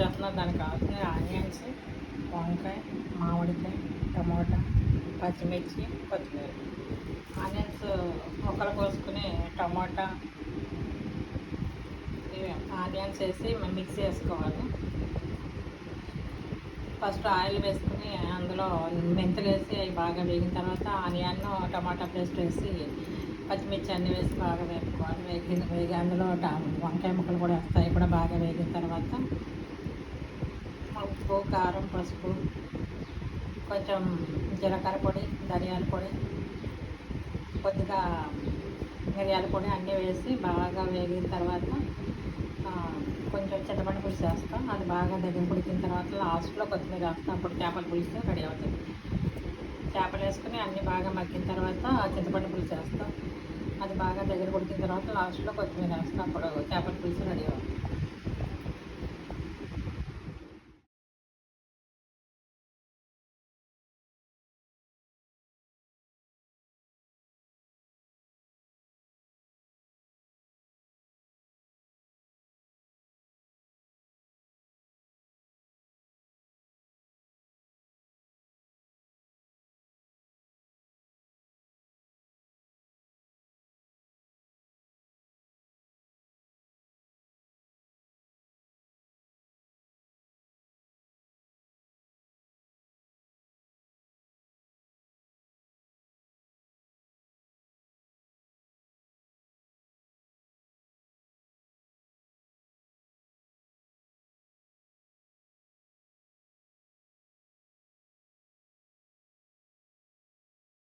చేస్తున్నాను. దానికి కావాల్సిన ఆనియన్స్, వంకాయ, మామిడికాయ, టమోటా, పచ్చిమిర్చి, కొత్తిమీర. ఆనియన్స్ ముక్కలు కోసుకుని టమోటా ఆనియన్స్ వేసి మిక్స్ చేసుకోవాలి. ఫస్ట్ ఆయిల్ వేసుకుని అందులో మెంతులు వేసి అవి బాగా వేగిన తర్వాత ఆనియన్ టమాటా పేస్ట్ వేసి పచ్చిమిర్చి అన్నీ వేసి బాగా వేపుకోవాలి. వేగి అందులో వంకాయ ముక్కలు కూడా వేస్తాయి. కూడా బాగా వేగిన తర్వాత ఉప్పు, కారం, పసుపు, కొంచెం జీలకర్ర పొడి, ధనియాల పొడి, కొద్దిగా మిరియాల పొడి అన్నీ వేసి బాగా వేగిన తర్వాత కొంచెం చింతపండు పులుసు వేస్తాం. అది బాగా దగ్గర ఉడికిన తర్వాత లాస్ట్లో కొత్తిమీర వేస్తాం. అప్పుడు చేపల పులుసు రెడీ అవుతుంది. చేపలు వేసుకుని అన్నీ బాగా మగ్గిన తర్వాత చింతపండు పులుసు వేస్తాం. అది బాగా దగ్గర ఉడికిన తర్వాత లాస్ట్లో కొత్తిమీర వేస్తాం. అప్పుడు చేపల